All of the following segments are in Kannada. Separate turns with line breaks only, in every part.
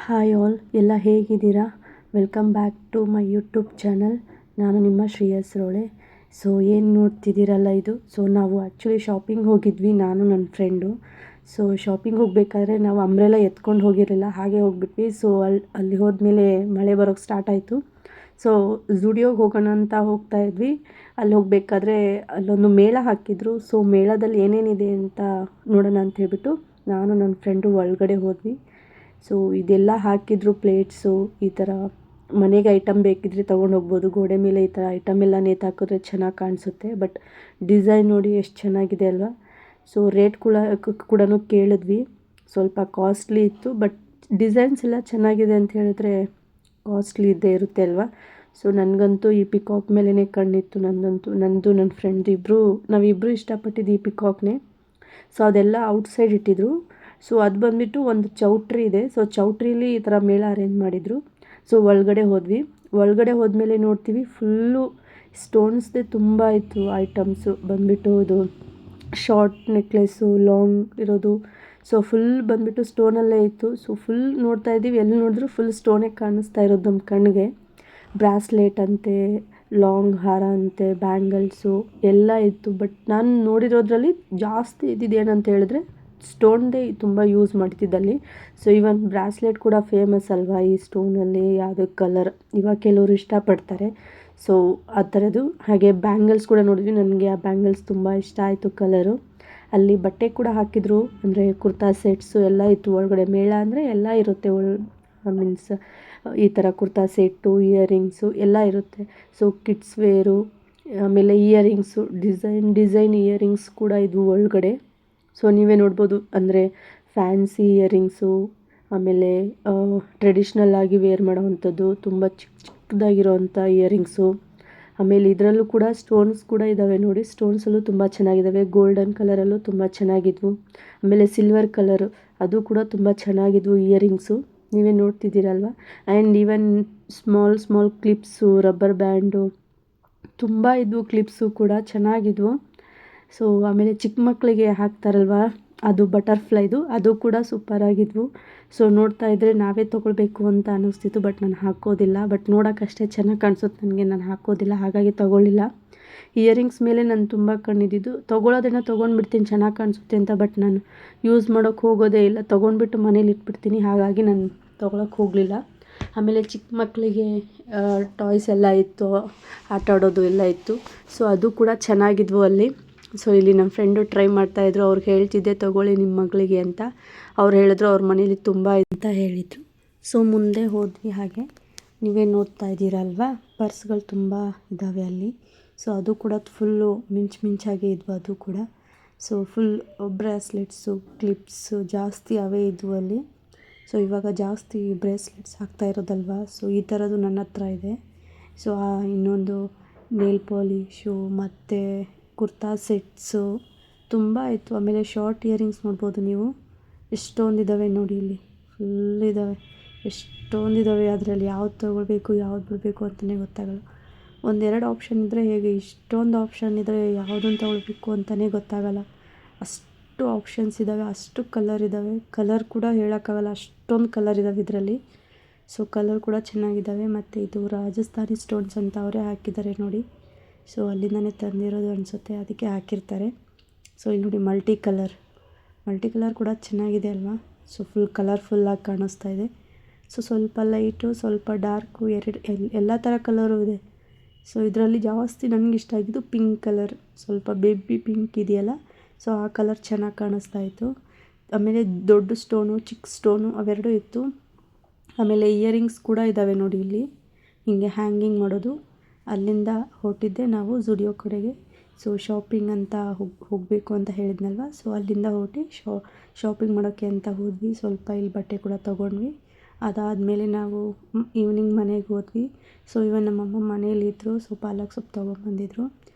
ಹಾಯ್ ಆಲ್, ಎಲ್ಲ ಹೇಗಿದ್ದೀರಾ? Welcome back to my YouTube channel. ನಾನು ನಿಮ್ಮ ಶ್ರೇಯಸ್ ರೋಳೆ. ಸೊ ಏನು ನೋಡ್ತಿದ್ದೀರಲ್ಲ ಇದು. ಸೊ ನಾವು ಆ್ಯಕ್ಚುಲಿ ಶಾಪಿಂಗ್ ಹೋಗಿದ್ವಿ, ನಾನು ನನ್ನ ಫ್ರೆಂಡು. ಸೊ ಶಾಪಿಂಗ್ ಹೋಗಬೇಕಾದ್ರೆ ನಾವು ಅಂಬ್ರೆಲ್ಲ ಎತ್ಕೊಂಡು ಹೋಗಿರಲಿಲ್ಲ, ಹಾಗೆ ಹೋಗ್ಬಿಟ್ವಿ. ಸೊ ಅಲ್ಲಿ ಹೋದ್ಮೇಲೆ ಮಳೆ ಬರೋಕ್ಕೆ ಸ್ಟಾರ್ಟ್ ಆಯಿತು. ಸೊ ಝುಡಿಯೋಗೆ ಹೋಗೋಣ ಅಂತ ಹೋಗ್ತಾ ಇದ್ವಿ. ಅಲ್ಲಿ ಹೋಗಬೇಕಾದ್ರೆ ಅಲ್ಲೊಂದು ಮೇಳ ಹಾಕಿದ್ರು. ಸೊ ಮೇಳದಲ್ಲಿ ಏನೇನಿದೆ ಅಂತ ನೋಡೋಣ ಅಂತ ಹೇಳ್ಬಿಟ್ಟು ನಾನು ನನ್ನ ಫ್ರೆಂಡು ಒಳಗಡೆ ಹೋದ್ವಿ. ಸೊ ಇದೆಲ್ಲ ಹಾಕಿದ್ರು ಪ್ಲೇಟ್ಸು, ಈ ಥರ ಮನೆಗೆ ಐಟಮ್ ಬೇಕಿದ್ರೆ ತೊಗೊಂಡು ಹೋಗ್ಬೋದು. ಗೋಡೆ ಮೇಲೆ ಈ ಥರ ಐಟಮ್ ಎಲ್ಲ ನೇತಾಕಿದ್ರೆ ಚೆನ್ನಾಗಿ ಕಾಣಿಸುತ್ತೆ. ಬಟ್ ಡಿಸೈನ್ ನೋಡಿ ಎಷ್ಟು ಚೆನ್ನಾಗಿದೆ ಅಲ್ವಾ. ಸೊ ರೇಟ್ ಕೂಡ ಕೇಳಿದ್ವಿ. ಸ್ವಲ್ಪ ಕಾಸ್ಟ್ಲಿ ಇತ್ತು, ಬಟ್ ಡಿಸೈನ್ಸ್ ಎಲ್ಲ ಚೆನ್ನಾಗಿದೆ ಅಂತ ಹೇಳಿದ್ರೆ ಕಾಸ್ಟ್ಲಿ ಇದ್ದೇ ಇರುತ್ತೆ ಅಲ್ವಾ. ಸೊ ನನಗಂತೂ ಈ ಪಿಕಾಕ್ ಮೇಲೇ ಕಣ್ಣಿತ್ತು. ನಂದು ನನ್ನ ಫ್ರೆಂಡ್ ನಾವಿಬ್ಬರು ಇಷ್ಟಪಟ್ಟಿದ್ದು ಈ ಪಿಕಾಕ್ನೇ. ಸೊ ಅದೆಲ್ಲ ಔಟ್ಸೈಡ್ ಇಟ್ಟಿದ್ರು. ಸೊ ಅದು ಬಂದುಬಿಟ್ಟು ಒಂದು ಚೌಟ್ರಿ ಇದೆ. ಸೊ ಚೌಟ್ರಿಲಿ ಈ ಥರ ಮೇಳ ಅರೇಂಜ್ ಮಾಡಿದರು. ಸೊ ಒಳಗಡೆ ಹೋದ್ಮೇಲೆ ನೋಡ್ತೀವಿ ಫುಲ್ಲು ಸ್ಟೋನ್ಸ್ದೇ ತುಂಬ ಇತ್ತು ಐಟಮ್ಸು. ಬಂದುಬಿಟ್ಟು ಇದು ಶಾರ್ಟ್ ನೆಕ್ಲೆಸ್ಸು, ಲಾಂಗ್ ಇರೋದು. ಸೊ ಫುಲ್ ಬಂದುಬಿಟ್ಟು ಸ್ಟೋನಲ್ಲೇ ಇತ್ತು. ಸೊ ಫುಲ್ ನೋಡ್ತಾ ಇದ್ದೀವಿ, ಎಲ್ಲಿ ನೋಡಿದ್ರು ಫುಲ್ ಸ್ಟೋನೇ ಕಾಣಿಸ್ತಾ ಇರೋದು ನಮ್ಮ ಕಣ್ಣಿಗೆ. ಬ್ರಾಸ್ಲೆಟ್ ಅಂತೆ, ಲಾಂಗ್ ಹಾರ ಅಂತೆ, ಬ್ಯಾಂಗಲ್ಸು ಎಲ್ಲ ಇತ್ತು. ಬಟ್ ನಾನು ನೋಡಿರೋದ್ರಲ್ಲಿ ಜಾಸ್ತಿ ಇದ್ದಿದ್ದೇನಂತ ಹೇಳಿದ್ರೆ ಸ್ಟೋನ್ದೇ ತುಂಬ ಯೂಸ್ ಮಾಡ್ತಿದ್ದಲ್ಲಿ. ಸೊ ಇವನ್ ಬ್ರಾಸ್ಲೆಟ್ ಕೂಡ ಫೇಮಸ್ ಅಲ್ವಾ ಈ ಸ್ಟೋನಲ್ಲಿ, ಯಾವುದೇ ಕಲರ್ ಇವಾಗ ಕೆಲವರು ಇಷ್ಟಪಡ್ತಾರೆ. ಸೊ ಆ ಥರದ್ದು. ಹಾಗೆ ಬ್ಯಾಂಗಲ್ಸ್ ಕೂಡ ನೋಡಿದ್ವಿ. ನನಗೆ ಆ ಬ್ಯಾಂಗಲ್ಸ್ ತುಂಬ ಇಷ್ಟ ಆಯಿತು ಕಲರು. ಅಲ್ಲಿ ಬಟ್ಟೆ ಕೂಡ ಹಾಕಿದ್ರು, ಅಂದರೆ ಕುರ್ತಾ ಸೆಟ್ಸು ಎಲ್ಲ ಇತ್ತು ಒಳಗಡೆ. ಮೇಳ ಅಂದರೆ ಎಲ್ಲ ಇರುತ್ತೆ ಮೀನ್ಸ್ ಈ ಥರ ಕುರ್ತಾ ಸೆಟ್ಟು, ಇಯರಿಂಗ್ಸು ಎಲ್ಲ ಇರುತ್ತೆ. ಸೊ ಕಿಡ್ಸ್ ವೇರು, ಆಮೇಲೆ ಇಯರಿಂಗ್ಸು, ಡಿಸೈನ್ ಇಯರಿಂಗ್ಸ್ ಕೂಡ ಇದ್ವು ಒಳಗಡೆ. ಸೊ ನೀವೇ ನೋಡ್ಬೋದು, ಅಂದರೆ ಫ್ಯಾನ್ಸಿ ಇಯರಿಂಗ್ಸು, ಆಮೇಲೆ ಟ್ರೆಡಿಷ್ನಲ್ ಆಗಿ ವೇರ್ ಮಾಡೋವಂಥದ್ದು, ತುಂಬ ಚಿಕ್ಕದಾಗಿರೋವಂಥ ಇಯರಿಂಗ್ಸು. ಆಮೇಲೆ ಇದರಲ್ಲೂ ಕೂಡ ಸ್ಟೋನ್ಸ್ ಕೂಡ ಇದ್ದಾವೆ ನೋಡಿ. ಸ್ಟೋನ್ಸಲ್ಲೂ ತುಂಬ ಚೆನ್ನಾಗಿದ್ದಾವೆ. ಗೋಲ್ಡನ್ ಕಲರಲ್ಲೂ ತುಂಬ ಚೆನ್ನಾಗಿದ್ವು. ಆಮೇಲೆ ಸಿಲ್ವರ್ ಕಲರು ಅದು ಕೂಡ ತುಂಬ ಚೆನ್ನಾಗಿದ್ವು ಇಯರಿಂಗ್ಸು. ನೀವೇ ನೋಡ್ತಿದ್ದೀರಲ್ವ. And even small clips, rubber band ತುಂಬ ಇದ್ವು. ಕ್ಲಿಪ್ಸು ಕೂಡ ಚೆನ್ನಾಗಿದ್ವು. ಸೊ ಆಮೇಲೆ ಚಿಕ್ಕ ಮಕ್ಕಳಿಗೆ ಹಾಕ್ತಾರಲ್ವ, ಅದು ಬಟರ್ಫ್ಲೈದು, ಅದು ಕೂಡ ಸೂಪರಾಗಿದ್ವು. ಸೊ ನೋಡ್ತಾ ಇದ್ದರೆ ನಾವೇ ತೊಗೊಳ್ಬೇಕು ಅಂತ ಅನ್ನಿಸ್ತಿತ್ತು. ಬಟ್ ನಾನು ಹಾಕೋದಿಲ್ಲ. ಬಟ್ ನೋಡೋಕ್ಕಷ್ಟೇ ಚೆನ್ನಾಗಿ ಕಾಣಿಸುತ್ತೆ ನನಗೆ, ನಾನು ಹಾಕೋದಿಲ್ಲ, ಹಾಗಾಗಿ ತೊಗೊಳ್ಳಿಲ್ಲ. ಇಯರಿಂಗ್ಸ್ ಮೇಲೆ ನಾನು ತುಂಬ ಕಣ್ಣಿದ್ದಿದ್ದು. ತೊಗೊಳ್ಳೋದೇನೋ ತೊಗೊಂಡ್ಬಿಡ್ತೀನಿ ಚೆನ್ನಾಗಿ ಕಾಣಿಸುತ್ತೆ ಅಂತ. ಬಟ್ ನಾನು ಯೂಸ್ ಮಾಡೋಕ್ಕೆ ಹೋಗೋದೇ ಇಲ್ಲ, ತೊಗೊಂಡ್ಬಿಟ್ಟು ಮನೇಲಿ ಇಟ್ಬಿಡ್ತೀನಿ. ಹಾಗಾಗಿ ನಾನು ತೊಗೊಳಕ್ಕೆ ಹೋಗಲಿಲ್ಲ. ಆಮೇಲೆ ಚಿಕ್ಕ ಮಕ್ಕಳಿಗೆ ಟಾಯ್ಸ್ ಎಲ್ಲ ಇತ್ತು, ಆಟ ಆಡೋದು ಎಲ್ಲ ಇತ್ತು. ಸೊ ಅದು ಕೂಡ ಚೆನ್ನಾಗಿದ್ವು ಅಲ್ಲಿ. ಸೊ ಇಲ್ಲಿ ನಮ್ಮ ಫ್ರೆಂಡು ಟ್ರೈ ಮಾಡ್ತಾಯಿದ್ರು. ಅವ್ರಿಗೆ ಹೇಳ್ತಿದ್ದೆ ತೊಗೊಳ್ಳಿ ನಿಮ್ಮ ಮಗಳಿಗೆ ಅಂತ. ಅವ್ರು ಹೇಳಿದ್ರು ಅವ್ರ ಮನೇಲಿ ತುಂಬ ಅಂತ ಹೇಳಿದರು. ಸೊ ಮುಂದೆ ಹೋದ್ವಿ. ಹಾಗೆ ನೀವೇ ನೋಡ್ತಾ ಇದ್ದೀರಲ್ವಾ, ಪರ್ಸ್ಗಳು ತುಂಬ ಇದ್ದಾವೆ ಅಲ್ಲಿ. ಸೊ ಅದು ಕೂಡ ಫುಲ್ಲು ಮಿಂಚಾಗಿ ಇದ್ವು ಅದು ಕೂಡ. ಸೊ ಫುಲ್ ಬ್ರೇಸ್ಲೆಟ್ಸು, ಕ್ಲಿಪ್ಸು ಜಾಸ್ತಿ ಅವೇ ಇದ್ವು ಅಲ್ಲಿ. ಸೊ ಇವಾಗ ಜಾಸ್ತಿ ಬ್ರೇಸ್ಲೆಟ್ಸ್ ಹಾಕ್ತಾ ಇರೋದಲ್ವಾ. ಸೊ ಈ ಥರದ್ದು ನನ್ನ ಹತ್ರ ಇದೆ. ಸೊ ಇನ್ನೊಂದು ನೇಲ್ ಪಾಲಿಶು ಮತ್ತು ಕುರ್ತಾ ಸೆಟ್ಸು ತುಂಬ ಇತ್ತು. ಆಮೇಲೆ ಶಾರ್ಟ್ ಇಯರಿಂಗ್ಸ್ ನೋಡ್ಬೋದು ನೀವು, ಎಷ್ಟೊಂದಿದ್ದಾವೆ ನೋಡಿ ಇಲ್ಲಿ. ಫುಲ್ ಇದ್ದಾವೆ, ಎಷ್ಟೊಂದಿದ್ದಾವೆ. ಅದರಲ್ಲಿ ಯಾವ್ದು ತೊಗೊಳ್ಬೇಕು ಯಾವ್ದು ಬಿಡಬೇಕು ಅಂತಲೇ ಗೊತ್ತಾಗಲ್ಲ. ಒಂದೆರಡು ಆಪ್ಷನ್ ಇದ್ದರೆ ಹೇಗೆ, ಇಷ್ಟೊಂದು ಆಪ್ಷನ್ ಇದ್ದರೆ ಯಾವುದನ್ನು ತೊಗೊಳ್ಬೇಕು ಅಂತಲೇ ಗೊತ್ತಾಗಲ್ಲ. ಅಷ್ಟು ಆಪ್ಷನ್ಸ್ ಇದ್ದಾವೆ, ಅಷ್ಟು ಕಲರ್ ಇದ್ದಾವೆ. ಕಲರ್ ಕೂಡ ಹೇಳೋಕ್ಕಾಗಲ್ಲ, ಅಷ್ಟೊಂದು ಕಲರ್ ಇದ್ದಾವೆ ಇದರಲ್ಲಿ. ಸೊ ಕಲರ್ ಕೂಡ ಚೆನ್ನಾಗಿದ್ದಾವೆ. ಮತ್ತು ಇದು ರಾಜಸ್ಥಾನಿ ಸ್ಟೋನ್ಸ್ ಅಂತ ಅವರೇ ಹಾಕಿದ್ದಾರೆ ನೋಡಿ. ಸೊ ಅಲ್ಲಿಂದನೇ ತಂದಿರೋದು ಅನಿಸುತ್ತೆ, ಅದಕ್ಕೆ ಹಾಕಿರ್ತಾರೆ. ಸೊ ಇಲ್ಲಿ ನೋಡಿ ಮಲ್ಟಿ ಕಲರ್ ಕೂಡ ಚೆನ್ನಾಗಿದೆ ಅಲ್ವಾ. ಸೊ ಫುಲ್ ಕಲರ್ಫುಲ್ಲಾಗಿ ಕಾಣಿಸ್ತಾ ಇದೆ. ಸೊ ಸ್ವಲ್ಪ ಲೈಟು, ಸ್ವಲ್ಪ ಡಾರ್ಕು, ಎಲ್ಲ ಥರ ಕಲರು ಇದೆ. ಸೊ ಇದರಲ್ಲಿ ಜಾಸ್ತಿ ನನಗಿಷ್ಟ ಆಗಿದ್ದು ಪಿಂಕ್ ಕಲರ್, ಸ್ವಲ್ಪ ಬೇಬಿ ಪಿಂಕ್ ಇದೆಯಲ್ಲ. ಸೊ ಆ ಕಲರ್ ಚೆನ್ನಾಗಿ ಕಾಣಿಸ್ತಾ ಇತ್ತು. ಆಮೇಲೆ ದೊಡ್ಡ ಸ್ಟೋನು, ಚಿಕ್ಕ ಸ್ಟೋನು ಅವೆರಡೂ ಇತ್ತು. ಆಮೇಲೆ ಇಯರಿಂಗ್ಸ್ ಕೂಡ ಇದ್ದಾವೆ ನೋಡಿ ಇಲ್ಲಿ, ಹೀಗೆ ಹ್ಯಾಂಗಿಂಗ್ ಮಾಡೋದು. ಅಲ್ಲಿಂದ ಹೊರಟಿದ್ದೆ ನಾವು ಝುಡಿಯೋ ಕಡೆಗೆ. ಸೊ ಶಾಪಿಂಗ್ ಅಂತ ಹೋಗಬೇಕು ಅಂತ ಹೇಳಿದ್ನಲ್ವ. ಸೊ ಅಲ್ಲಿಂದ ಹೊರಟಿ ಶಾಪಿಂಗ್ ಮಾಡೋಕ್ಕೆ ಅಂತ ಹೋದ್ವಿ. ಸ್ವಲ್ಪ ಇಲ್ಲಿ ಬಟ್ಟೆ ಕೂಡ ತೊಗೊಂಡ್ವಿ. ಅದಾದಮೇಲೆ ನಾವು ಈವ್ನಿಂಗ್ ಮನೆಗೆ ಹೋದ್ವಿ. ಸೊ ಇವನ್ ನಮ್ಮಮ್ಮ ಮನೇಲಿದ್ದರು. ಸೊ ಪಾಲಕ್ ಸೊಪ್ಪು ತೊಗೊಂಬಂದಿದ್ರು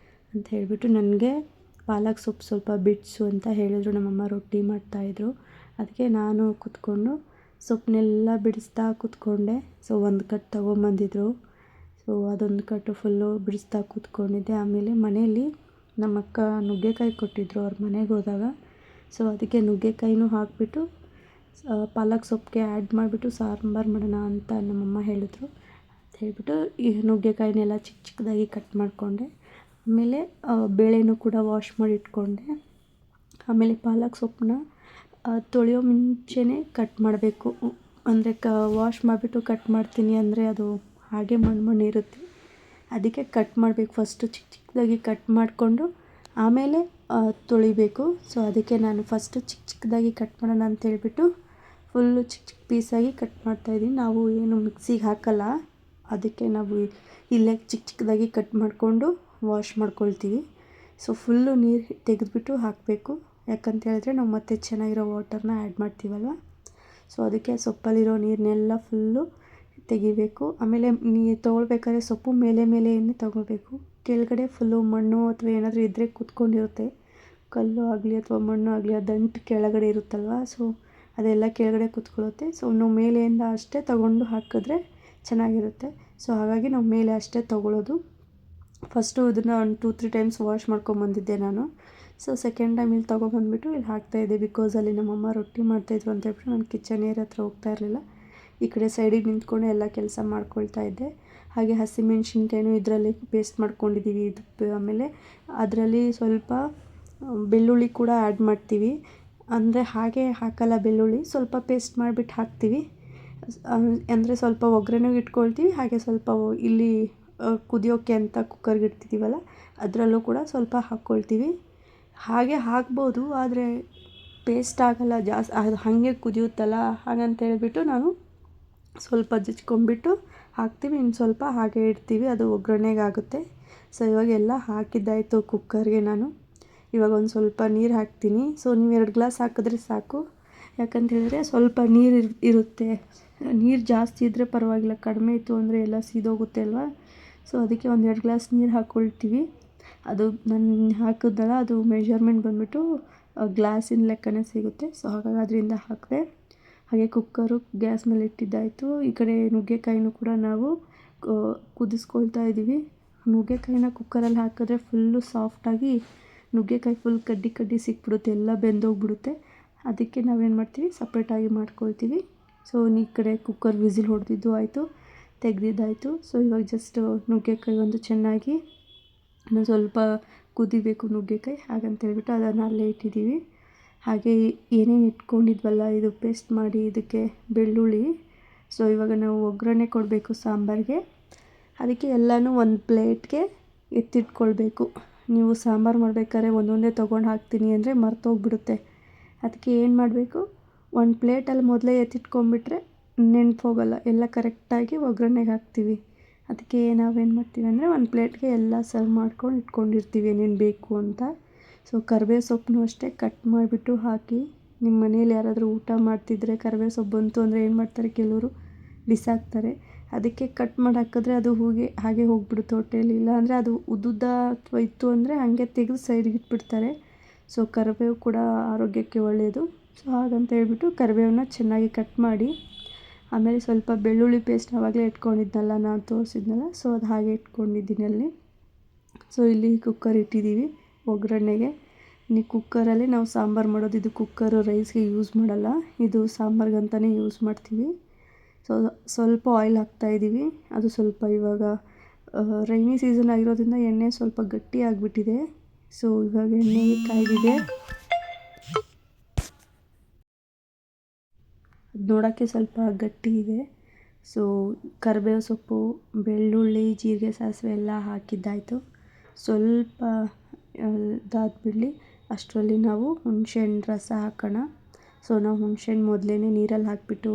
ಅಂತ ಹೇಳಿಬಿಟ್ಟು ನನಗೆ ಪಾಲಕ್ ಸೊಪ್ಪು ಸ್ವಲ್ಪ ಬಿಡಿಸು ಅಂತ ಹೇಳಿದ್ರು. ನಮ್ಮಮ್ಮ ರೊಟ್ಟಿ ಮಾಡ್ತಾಯಿದ್ರು. ಅದಕ್ಕೆ ನಾನು ಕೂತ್ಕೊಂಡು ಸೊಪ್ಪನ್ನೆಲ್ಲ ಬಿಡಿಸ್ತಾ ಕೂತ್ಕೊಂಡೆ. ಸೊ ಒಂದು ಕಟ್ ತೊಗೊಂಬಂದಿದ್ರು. ಸೊ ಅದೊಂದು ಕಟ್ಟು ಫುಲ್ಲು ಬಿಡಿಸ್ತಾ ಕೂತ್ಕೊಂಡಿದ್ದೆ. ಆಮೇಲೆ ಮನೆಯಲ್ಲಿ ನಮ್ಮ ಅಕ್ಕ ನುಗ್ಗೆಕಾಯಿ ಕೊಟ್ಟಿದ್ದರು ಅವ್ರ ಮನೆಗೆ ಹೋದಾಗ. ಸೊ ಅದಕ್ಕೆ ನುಗ್ಗೆಕಾಯಿನೂ ಹಾಕಿಬಿಟ್ಟು ಪಾಲಕ್ ಸೊಪ್ಪಿಗೆ ಆ್ಯಡ್ ಮಾಡಿಬಿಟ್ಟು ಸಾಂಬಾರು ಮಾಡೋಣ ಅಂತ ನಮ್ಮಮ್ಮ ಹೇಳಿದ್ರು. ಅಂತ ಹೇಳಿಬಿಟ್ಟು ಈ ನುಗ್ಗೆಕಾಯಿನೆಲ್ಲ ಚಿಕ್ಕ ಚಿಕ್ಕದಾಗಿ ಕಟ್ ಮಾಡಿಕೊಂಡೆ. ಆಮೇಲೆ ಬೇಳೆನೂ ಕೂಡ ವಾಶ್ ಮಾಡಿ ಇಟ್ಕೊಂಡೆ. ಆಮೇಲೆ ಪಾಲಕ್ ಸೊಪ್ಪನ್ನ ತೊಳೆಯೋ ಮುಂಚೆನೇ ಕಟ್ ಮಾಡಬೇಕು. ಅಂದರೆ ವಾಶ್ ಮಾಡಿಬಿಟ್ಟು ಕಟ್ ಮಾಡ್ತೀನಿ ಅಂದರೆ ಅದು ಹಾಗೆ ಮಣ್ಣು ಇರುತ್ತೆ. ಅದಕ್ಕೆ ಕಟ್ ಮಾಡಬೇಕು. ಫಸ್ಟು ಚಿಕ್ಕ ಚಿಕ್ಕದಾಗಿ ಕಟ್ ಮಾಡಿಕೊಂಡು ಆಮೇಲೆ ತೊಳಿಬೇಕು. ಸೊ ಅದಕ್ಕೆ ನಾನು ಫಸ್ಟು ಚಿಕ್ಕ ಚಿಕ್ಕದಾಗಿ ಕಟ್ ಮಾಡೋಣ ಅಂತೇಳ್ಬಿಟ್ಟು ಫುಲ್ಲು ಚಿಕ್ಕ ಚಿಕ್ಕ ಪೀಸಾಗಿ ಕಟ್ ಮಾಡ್ತಾಯಿದ್ದೀನಿ. ನಾವು ಏನು ಮಿಕ್ಸಿಗೆ ಹಾಕಲ್ಲ, ಅದಕ್ಕೆ ನಾವು ಇಲ್ಲೇ ಚಿಕ್ಕ ಚಿಕ್ಕದಾಗಿ ಕಟ್ ಮಾಡಿಕೊಂಡು ವಾಶ್ ಮಾಡ್ಕೊಳ್ತೀವಿ. ಸೊ ಫುಲ್ಲು ನೀರು ತೆಗೆದುಬಿಟ್ಟು ಹಾಕಬೇಕು. ಯಾಕಂತ ಹೇಳಿದ್ರೆ ನಾವು ಮತ್ತೆ ಚೆನ್ನಾಗಿರೋ ವಾಟರ್ನ ಆ್ಯಡ್ ಮಾಡ್ತೀವಲ್ವ. ಸೊ ಅದಕ್ಕೆ ಸೊಪ್ಪಲ್ಲಿರೋ ನೀರನ್ನೆಲ್ಲ ಫುಲ್ಲು ತೆಗಿಬೇಕು. ಆಮೇಲೆ ತೊಗೊಳ್ಬೇಕಾದ್ರೆ ಸೊಪ್ಪು ಮೇಲೆಯೇ ತೊಗೋಬೇಕು. ಕೆಳಗಡೆ ಫುಲ್ಲು ಮಣ್ಣು ಅಥವಾ ಏನಾದರೂ ಇದ್ದರೆ ಕೂತ್ಕೊಂಡಿರುತ್ತೆ. ಕಲ್ಲು ಆಗಲಿ ಅಥವಾ ಮಣ್ಣು ಆಗಲಿ ಆ ದಂಟು ಕೆಳಗಡೆ ಇರುತ್ತಲ್ವ. ಸೊ ಅದೆಲ್ಲ ಕೆಳಗಡೆ ಕೂತ್ಕೊಳ್ಳುತ್ತೆ. ಸೊ ನಾವು ಮೇಲೆಯಿಂದ ಅಷ್ಟೇ ತೊಗೊಂಡು ಹಾಕಿದ್ರೆ ಚೆನ್ನಾಗಿರುತ್ತೆ. ಸೊ ಹಾಗಾಗಿ ನಾವು ಮೇಲೆ ಅಷ್ಟೇ ತೊಗೊಳ್ಳೋದು. ಫಸ್ಟು ಇದನ್ನು ಒಂದು 2-3 ಟೈಮ್ಸ್ ವಾಶ್ ಮಾಡ್ಕೊಂಬಂದಿದ್ದೆ ನಾನು. ಸೊ ಸೆಕೆಂಡ್ ಟೈಮ್ ಇಲ್ಲಿ ತೊಗೊಬಂದ್ಬಿಟ್ಟು ಇಲ್ಲಿ ಹಾಕ್ತಾಯಿದ್ದೆ. ಬಿಕಾಸ್ ಅಲ್ಲಿ ನಮ್ಮಮ್ಮ ರೊಟ್ಟಿ ಮಾಡ್ತಾಯಿದ್ರು ಅಂತ ಹೇಳ್ಬಿಟ್ಟು ನಾನು ಕಿಚನ್ ಏರಿಯಾ ಹತ್ರ ಹೋಗ್ತಾ ಇರಲಿಲ್ಲ. ಈ ಕಡೆ ಸೈಡಿಗೆ ನಿಂತ್ಕೊಂಡು ಎಲ್ಲ ಕೆಲಸ ಮಾಡ್ಕೊಳ್ತಾ ಇದ್ದೆ. ಹಾಗೆ ಹಸಿಮೆಣ್ಸಿನ್ಕಾಯಿನೂ ಇದರಲ್ಲಿ ಪೇಸ್ಟ್ ಮಾಡ್ಕೊಂಡಿದ್ದೀವಿ. ಆಮೇಲೆ ಅದರಲ್ಲಿ ಸ್ವಲ್ಪ ಬೆಳ್ಳುಳ್ಳಿ ಕೂಡ ಆ್ಯಡ್ ಮಾಡ್ತೀವಿ. ಅಂದರೆ ಹಾಗೆ ಹಾಕಲ್ಲ ಬೆಳ್ಳುಳ್ಳಿ, ಸ್ವಲ್ಪ ಪೇಸ್ಟ್ ಮಾಡಿಬಿಟ್ಟು ಹಾಕ್ತೀವಿ. ಅಂದರೆ ಸ್ವಲ್ಪ ಒಗ್ಗರಣೆಗೆ ಇಟ್ಕೊಳ್ತೀವಿ. ಹಾಗೆ ಸ್ವಲ್ಪ ಇಲ್ಲಿ ಕುದಿಯೋಕ್ಕೆ ಅಂತ ಕುಕ್ಕರ್ಗೆ ಇಡ್ತಿದ್ದೀವಲ್ಲ ಅದರಲ್ಲೂ ಕೂಡ ಸ್ವಲ್ಪ ಹಾಕ್ಕೊಳ್ತೀವಿ. ಹಾಗೆ ಹಾಕ್ಬೋದು, ಆದರೆ ಪೇಸ್ಟ್ ಆಗಲ್ಲ ಜಾಸ್ತಿ, ಅದು ಹಾಗೆ ಕುದಿಯುತ್ತಲ್ಲ. ಹಾಗಂತ ಹೇಳ್ಬಿಟ್ಟು ನಾನು ಸ್ವಲ್ಪ ಜಜ್ಕೊಂಬಿಟ್ಟು ಹಾಕ್ತೀವಿ. ಇನ್ನು ಸ್ವಲ್ಪ ಹಾಗೆ ಇಡ್ತೀವಿ, ಅದು ಒಗ್ಗರಣೆಗೆ ಆಗುತ್ತೆ. ಸೊ ಇವಾಗ ಎಲ್ಲ ಹಾಕಿದ್ದಾಯಿತು ಕುಕ್ಕರ್ಗೆ. ನಾನು ಇವಾಗ ಒಂದು ಸ್ವಲ್ಪ ನೀರು ಹಾಕ್ತೀನಿ. ಸೊ ನೀವು 2 ಗ್ಲಾಸ್ ಹಾಕಿದ್ರೆ ಸಾಕು. ಯಾಕಂತ ಹೇಳಿದ್ರೆ ಸ್ವಲ್ಪ ನೀರು ಇರುತ್ತೆ. ನೀರು ಜಾಸ್ತಿ ಇದ್ದರೆ ಪರವಾಗಿಲ್ಲ, ಕಡಿಮೆ ಇತ್ತು ಅಂದರೆ ಎಲ್ಲ ಸೀದೋಗುತ್ತೆ ಅಲ್ವಾ. ಸೊ ಅದಕ್ಕೆ ಒಂದು 2 ಗ್ಲಾಸ್ ನೀರು ಹಾಕ್ಕೊಳ್ತೀವಿ. ಅದು ನಾನು ಹಾಕಿದ್ನಲ್ಲ ಅದು ಮೆಜರ್ಮೆಂಟ್ ಬಂದುಬಿಟ್ಟು ಗ್ಲಾಸಿನ ಲೆಕ್ಕನೇ ಸಿಗುತ್ತೆ. ಸೊ ಹಾಗಾಗಿ ಅದರಿಂದ ಹಾಕಿದೆ. ಹಾಗೆ ಕುಕ್ಕರು ಗ್ಯಾಸ್ ಮೇಲೆ ಇಟ್ಟಿದ್ದಾಯಿತು. ಈ ಕಡೆ ನುಗ್ಗೆಕಾಯಿನೂ ಕೂಡ ನಾವು ಕುದಿಸ್ಕೊಳ್ತಾ ಇದ್ದೀವಿ. ನುಗ್ಗೆಕಾಯಿನ ಕುಕ್ಕರಲ್ಲಿ ಹಾಕಿದ್ರೆ ಫುಲ್ಲು ಸಾಫ್ಟಾಗಿ ನುಗ್ಗೆಕಾಯಿ ಫುಲ್ ಕಡ್ಡಿ ಕಡ್ಡಿ ಸಿಕ್ಬಿಡುತ್ತೆ, ಎಲ್ಲ ಬೆಂದೋಗ್ಬಿಡುತ್ತೆ. ಅದಕ್ಕೆ ನಾವೇನು ಮಾಡ್ತೀವಿ, ಸಪ್ರೇಟಾಗಿ ಮಾಡ್ಕೊಳ್ತೀವಿ. ಸೊ ಈ ಕಡೆ ಕುಕ್ಕರ್ ವಿಸಿಲ್ ಹೊಡೆದಿದ್ದು ಆಯಿತು, ತೆಗೆದಿದ್ದಾಯಿತು. ಸೊ ಇವಾಗ ಜಸ್ಟ್ ನುಗ್ಗೆಕಾಯಿ ಒಂದು ಚೆನ್ನಾಗಿ ಇನ್ನೊಂದು ಸ್ವಲ್ಪ ಕುದಿಬೇಕು ನುಗ್ಗೆಕಾಯಿ. ಹಾಗಂತೇಳ್ಬಿಟ್ಟು ಅದನ್ನು ಅಲ್ಲೇ ಇಟ್ಟಿದ್ದೀವಿ. ಹಾಗೆ ಏನೇನು ಇಟ್ಕೊಂಡಿದ್ವಲ್ಲ ಇದು ಪೇಸ್ಟ್ ಮಾಡಿ ಇದಕ್ಕೆ ಬೆಳ್ಳುಳ್ಳಿ. ಸೊ ಇವಾಗ ನಾವು ಒಗ್ಗರಣೆ ಕೊಡಬೇಕು ಸಾಂಬಾರಿಗೆ. ಅದಕ್ಕೆ ಎಲ್ಲನೂ ಒಂದು ಪ್ಲೇಟ್ಗೆ ಎತ್ತಿಟ್ಕೊಳ್ಬೇಕು. ನೀವು ಸಾಂಬಾರು ಮಾಡಬೇಕಾದ್ರೆ ಒಂದೊಂದೇ ತೊಗೊಂಡು ಹಾಕ್ತೀನಿ ಅಂದರೆ ಮರ್ತೋಗ್ಬಿಡುತ್ತೆ. ಅದಕ್ಕೆ ಏನು ಮಾಡಬೇಕು, ಒಂದು ಪ್ಲೇಟಲ್ಲಿ ಮೊದಲೇ ಎತ್ತಿಟ್ಕೊಂಡ್ಬಿಟ್ರೆ ನೆನಪೋಗಲ್ಲ, ಎಲ್ಲ ಕರೆಕ್ಟಾಗಿ ಒಗ್ಗರಣೆಗೆ ಹಾಕ್ತೀವಿ. ಅದಕ್ಕೆ ನಾವೇನು ಮಾಡ್ತೀವಿ ಅಂದರೆ ಒಂದು ಪ್ಲೇಟ್ಗೆ ಎಲ್ಲ ಸರ್ವ್ ಮಾಡ್ಕೊಂಡು ಇಟ್ಕೊಂಡಿರ್ತೀವಿ ಏನೇನು ಬೇಕು ಅಂತ. ಸೊ ಕರಿಬೇವು ಸೊಪ್ಪನ್ನು ಅಷ್ಟೇ ಕಟ್ ಮಾಡಿಬಿಟ್ಟು ಹಾಕಿ. ನಿಮ್ಮ ಮನೇಲಿ ಯಾರಾದರೂ ಊಟ ಮಾಡ್ತಿದ್ರೆ ಕರಿಬೇವು ಸೊಪ್ಪು ಬಂತು ಅಂದರೆ ಏನು ಮಾಡ್ತಾರೆ, ಕೆಲವರು ಬಿಸಾಕ್ತಾರೆ. ಅದಕ್ಕೆ ಕಟ್ ಮಾಡಿ ಹಾಕಿದ್ರೆ ಅದು ಹಾಗೆ ಹೋಗ್ಬಿಡುತ್ತೆ ಹೊಟ್ಟೆಯಲ್ಲಿ. ಇಲ್ಲಾಂದರೆ ಅದು ಉದ್ದುದ್ದ ಅಥವಾ ಇತ್ತು ಅಂದರೆ ಹಾಗೆ ತೆಗೆದು ಸೈಡ್ಗೆ ಇಟ್ಬಿಡ್ತಾರೆ. ಸೊ ಕರಿಬೇವು ಕೂಡ ಆರೋಗ್ಯಕ್ಕೆ ಒಳ್ಳೆಯದು. ಸೊ ಹಾಗಂತ ಹೇಳ್ಬಿಟ್ಟು ಕರಿಬೇವನ್ನ ಚೆನ್ನಾಗಿ ಕಟ್ ಮಾಡಿ, ಆಮೇಲೆ ಸ್ವಲ್ಪ ಬೆಳ್ಳುಳ್ಳಿ ಪೇಸ್ಟ್ ಆವಾಗಲೇ ಇಟ್ಕೊಂಡಿದ್ನಲ್ಲ ನಾನು ತೋರಿಸಿದ್ನಲ್ಲ, ಸೊ ಅದು ಹಾಗೆ ಇಟ್ಕೊಂಡಿದ್ದೀನಿ ಅಲ್ಲಿ. ಸೊ ಇಲ್ಲಿ ಕುಕ್ಕರ್ ಇಟ್ಟಿದ್ದೀವಿ ಒಗ್ಗರಣೆಗೆ. ಕುಕ್ಕರಲ್ಲಿ ನಾವು ಸಾಂಬಾರು ಮಾಡೋದು. ಇದು ಕುಕ್ಕರು ರೈಸ್ಗೆ ಯೂಸ್ ಮಾಡಲ್ಲ, ಇದು ಸಾಂಬಾರ್ಗಂತಲೇ ಯೂಸ್ ಮಾಡ್ತೀವಿ. ಸೊ ಸ್ವಲ್ಪ ಆಯಿಲ್ ಹಾಕ್ತಾಯಿದ್ದೀವಿ. ಅದು ಸ್ವಲ್ಪ ಇವಾಗ ರೈನಿ ಸೀಸನ್ ಆಗಿರೋದ್ರಿಂದ ಎಣ್ಣೆ ಸ್ವಲ್ಪ ಗಟ್ಟಿ ಆಗಿಬಿಟ್ಟಿದೆ. ಸೊ ಇವಾಗ ಎಣ್ಣೆ ಕಾಯ್ದಿದೆ. ಅದು ನೋಡೋಕ್ಕೆ ಸ್ವಲ್ಪ ಗಟ್ಟಿ ಇದೆ. ಸೊ ಕರಿಬೇವು ಸೊಪ್ಪು, ಬೆಳ್ಳುಳ್ಳಿ, ಜೀರಿಗೆ, ಸಾಸಿವೆ ಎಲ್ಲ ಹಾಕಿದ್ದಾಯಿತು. ಸ್ವಲ್ಪ ಇದಾದ್ಬಿಡಲಿ ಅಷ್ಟರಲ್ಲಿ ನಾವು ಹುಣಸೆಹಣ್ಣು ರಸ ಹಾಕೋಣ. ಸೊ ನಾವು ಹುಣಸೆಹಣ್ಣು ಮೊದಲೇ ನೀರಲ್ಲಿ ಹಾಕಿಬಿಟ್ಟು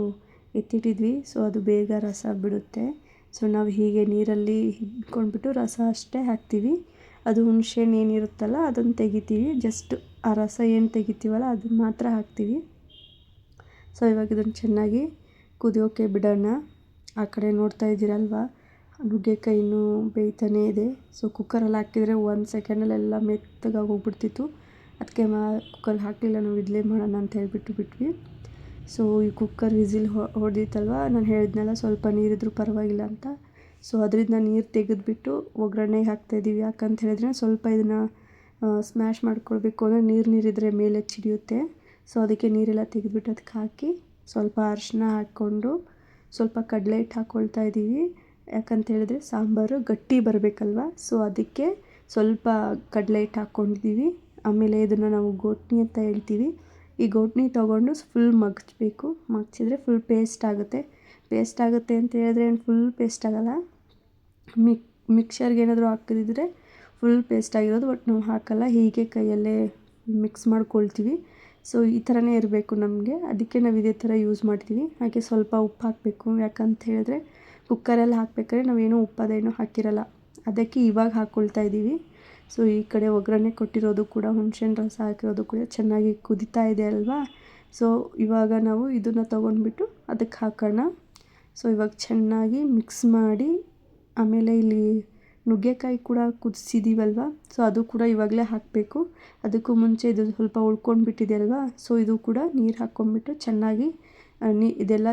ಎತ್ತಿಟ್ಟಿದ್ವಿ. ಸೊ ಅದು ಬೇಗ ರಸ ಬಿಡುತ್ತೆ. ಸೊ ನಾವು ಹೀಗೆ ನೀರಲ್ಲಿ ಇಟ್ಕೊಂಡ್ಬಿಟ್ಟು ರಸ ಅಷ್ಟೇ ಹಾಕ್ತೀವಿ. ಅದು ಹುಣಸೆಹಣ್ಣು ಏನಿರುತ್ತಲ್ಲ ಅದನ್ನು ತೆಗಿತೀವಿ. ಜಸ್ಟ್ ಆ ರಸ ಏನು ತೆಗಿತೀವಲ್ಲ ಅದನ್ನು ಮಾತ್ರ ಹಾಕ್ತೀವಿ. ಸೊ ಇವಾಗ ಇದನ್ನು ಚೆನ್ನಾಗಿ ಕುದಿಯೋಕ್ಕೆ ಬಿಡೋಣ. ಆ ಕಡೆ ನೋಡ್ತಾ ಇದ್ದೀರಲ್ವ, ನುಗ್ಗೆಕಾಯಿನೂ ಬೇಯ್ತಾನೇ ಇದೆ. ಸೊ ಕುಕ್ಕರಲ್ಲಿ ಹಾಕಿದರೆ 1 ಸೆಕೆಂಡಲ್ಲೆಲ್ಲ ಮೆತ್ತಗಾಗಿ ಹೋಗ್ಬಿಡ್ತಿತ್ತು. ಅದಕ್ಕೆ ಕುಕ್ಕರಲ್ಲಿ ಹಾಕಲಿಲ್ಲ, ನಾವು ಇಡ್ಲಿ ಮಾಡೋಣ ಅಂತ ಹೇಳ್ಬಿಟ್ಟು ಬಿಟ್ವಿ. ಸೊ ಈ ಕುಕ್ಕರ್ ವಿಸಿಲ್ ಹೊಡೆದಿತ್ತಲ್ವ, ನಾನು ಹೇಳಿದ್ನಲ್ಲ ಸ್ವಲ್ಪ ನೀರಿದ್ರೂ ಪರವಾಗಿಲ್ಲ ಅಂತ. ಸೊ ಅದರಿಂದ ನೀರು ತೆಗೆದುಬಿಟ್ಟು ಒಗ್ಗರಣೆಗೆ ಹಾಕ್ತಾಯಿದ್ದೀವಿ. ಯಾಕಂತ ಹೇಳಿದ್ರೆ ಸ್ವಲ್ಪ ಇದನ್ನು ಸ್ಮ್ಯಾಶ್ ಮಾಡ್ಕೊಳ್ಬೇಕು ಅಂದರೆ ನೀರಿದ್ದರೆ ಮೇಲೆ ಚಿಡಿಯುತ್ತೆ. ಸೊ ಅದಕ್ಕೆ ನೀರೆಲ್ಲ ತೆಗೆದುಬಿಟ್ಟು ಅದಕ್ಕೆ ಹಾಕಿ ಸ್ವಲ್ಪ ಅರಿಶಿನ ಹಾಕ್ಕೊಂಡು ಸ್ವಲ್ಪ ಕಡಲೆ ಹಿಟ್ಟು ಹಾಕ್ಕೊಳ್ತಾ ಇದ್ದೀವಿ. ಯಾಕಂತ ಹೇಳಿದ್ರೆ ಸಾಂಬಾರು ಗಟ್ಟಿ ಬರಬೇಕಲ್ವ, ಸೊ ಅದಕ್ಕೆ ಸ್ವಲ್ಪ ಕಡಲೆ ಹಿಟ್ಟು ಹಾಕ್ಕೊಂಡಿದ್ದೀವಿ. ಆಮೇಲೆ ಇದನ್ನು ನಾವು ಗೋಟ್ನಿ ಅಂತ ಹೇಳ್ತೀವಿ. ಈ ಗೋಟ್ನಿ ತೊಗೊಂಡು ಫುಲ್ ಮಗ್ಚಬೇಕು. ಮಗ್ಚಿದ್ರೆ ಫುಲ್ ಪೇಸ್ಟ್ ಆಗುತ್ತೆ ಅಂತ ಹೇಳಿದ್ರೆ ಏನು ಫುಲ್ ಪೇಸ್ಟ್ ಆಗೋಲ್ಲ. ಮಿಕ್ಸರ್ಗೆ ಏನಾದರೂ ಹಾಕಿದ್ರೆ ಫುಲ್ ಪೇಸ್ಟ್ ಆಗಿರೋದು, ಬಟ್ ನಾವು ಹಾಕಲ್ಲ, ಹೀಗೆ ಕೈಯಲ್ಲೇ ಮಿಕ್ಸ್ ಮಾಡ್ಕೊಳ್ತೀವಿ. ಸೊ ಈ ಥರನೇ ಇರಬೇಕು ನಮಗೆ, ಅದಕ್ಕೆ ನಾವು ಇದೇ ಥರ ಯೂಸ್ ಮಾಡ್ತೀವಿ. ಹಾಗೆ ಸ್ವಲ್ಪ ಉಪ್ಪು ಹಾಕಬೇಕು, ಯಾಕಂತ ಹೇಳಿದ್ರೆ ಕುಕ್ಕರಲ್ಲಿ ಹಾಕ್ಬೇಕಾದ್ರೆ ನಾವೇನೂ ಉಪ್ಪದೇನೂ ಹಾಕಿರಲ್ಲ, ಅದಕ್ಕೆ ಇವಾಗ ಹಾಕ್ಕೊಳ್ತಾ ಇದ್ದೀವಿ. ಸೊ ಈ ಕಡೆ ಒಗ್ಗರಣೆ ಕೊಟ್ಟಿರೋದು ಕೂಡ ಹುಣಸೆಹಣ್ಣು ರಸ ಹಾಕಿರೋದು ಕೂಡ ಚೆನ್ನಾಗಿ ಕುದೀತಾ ಇದೆ ಅಲ್ವಾ. ಸೊ ಇವಾಗ ನಾವು ಇದನ್ನು ತೊಗೊಂಡ್ಬಿಟ್ಟು ಅದಕ್ಕೆ ಹಾಕೋಣ. ಸೊ ಇವಾಗ ಚೆನ್ನಾಗಿ ಮಿಕ್ಸ್ ಮಾಡಿ, ಆಮೇಲೆ ಇಲ್ಲಿ ನುಗ್ಗೆಕಾಯಿ ಕೂಡ ಕುದಿಸಿದ್ದೀವಲ್ವ, ಸೊ ಅದು ಕೂಡ ಇವಾಗಲೇ ಹಾಕಬೇಕು. ಅದಕ್ಕೂ ಮುಂಚೆ ಇದು ಸ್ವಲ್ಪ ಉಳ್ಕೊಂಡ್ಬಿಟ್ಟಿದೆ ಅಲ್ವಾ, ಸೊ ಇದು ಕೂಡ ನೀರು ಹಾಕ್ಕೊಂಡ್ಬಿಟ್ಟು ಚೆನ್ನಾಗಿ ಇದೆಲ್ಲ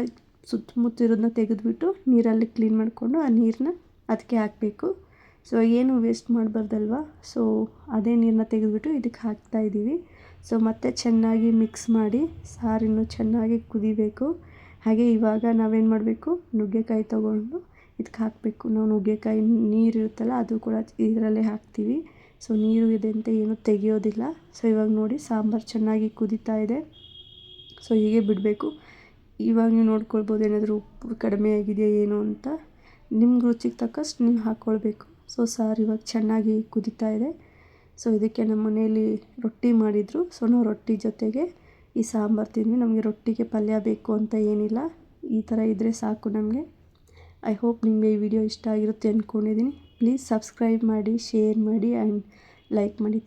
ಸುತ್ತಮುತ್ತ ತೆಗೆದುಬಿಟ್ಟು ನೀರಲ್ಲಿ ಕ್ಲೀನ್ ಮಾಡಿಕೊಂಡು ಆ ನೀರನ್ನ ಅದಕ್ಕೆ ಹಾಕಬೇಕು. ಸೊ ಏನು ವೇಸ್ಟ್ ಮಾಡಬಾರ್ದಲ್ವ, ಸೊ ಅದೇ ನೀರನ್ನ ತೆಗೆದುಬಿಟ್ಟು ಇದಕ್ಕೆ ಹಾಕ್ತಾಯಿದ್ದೀವಿ. ಸೊ ಮತ್ತೆ ಚೆನ್ನಾಗಿ ಮಿಕ್ಸ್ ಮಾಡಿ ಸಾರಿನ್ನು ಚೆನ್ನಾಗಿ ಕುದಿಬೇಕು. ಹಾಗೆ ಇವಾಗ ನಾವೇನು ಮಾಡಬೇಕು, ನುಗ್ಗೆಕಾಯಿ ತೊಗೊಂಡು ಇದಕ್ಕೆ ಹಾಕಬೇಕು. ನಾವು ನುಗ್ಗೆಕಾಯಿ ನೀರು ಇರುತ್ತಲ್ಲ ಅದು ಕೂಡ ಇದರಲ್ಲೇ ಹಾಕ್ತೀವಿ. ಸೊ ನೀರು ಇದೆ ಅಂತ ಏನೂ ತೆಗಿಯೋದಿಲ್ಲ. ಸೊ ಇವಾಗ ನೋಡಿ ಸಾಂಬಾರು ಚೆನ್ನಾಗಿ ಕುದೀತಾ ಇದೆ. ಸೊ ಹೀಗೆ ಬಿಡಬೇಕು. ಇವಾಗ ನೀವು ನೋಡ್ಕೊಳ್ಬೋದು ಏನಾದರೂ ಉಪ್ಪು ಕಡಿಮೆ ಆಗಿದೆಯಾ ಏನು ಅಂತ. ನಿಮ್ಗೆ ರುಚಿಗೆ ತಕ್ಕಷ್ಟು ನೀವು ಹಾಕ್ಕೊಳ್ಬೇಕು. ಸೊ ಸಾರು ಇವಾಗ ಚೆನ್ನಾಗಿ ಕುದೀತಾ ಇದೆ. ಸೊ ಇದಕ್ಕೆ ನಮ್ಮ ಮನೆಯಲ್ಲಿ ರೊಟ್ಟಿ ಮಾಡಿದರು. ಸೊ ನಾವು ರೊಟ್ಟಿ ಜೊತೆಗೆ ಈ ಸಾಂಬಾರು ತಿಂದ್ವಿ. ನಮಗೆ ರೊಟ್ಟಿಗೆ ಪಲ್ಯ ಬೇಕು ಅಂತ ಏನಿಲ್ಲ, ಈ ಥರ ಇದ್ದರೆ ಸಾಕು ನಮಗೆ. ಐ ಹೋಪ್ ನಿಮಗೆ ಈ ವಿಡಿಯೋ ಇಷ್ಟ ಆಗಿರುತ್ತೆ ಅಂದ್ಕೊಂಡಿದ್ದೀನಿ. ಪ್ಲೀಸ್ ಸಬ್ಸ್ಕ್ರೈಬ್ ಮಾಡಿ, ಶೇರ್ ಮಾಡಿ ಆ್ಯಂಡ್ ಲೈಕ್ ಮಾಡಿ.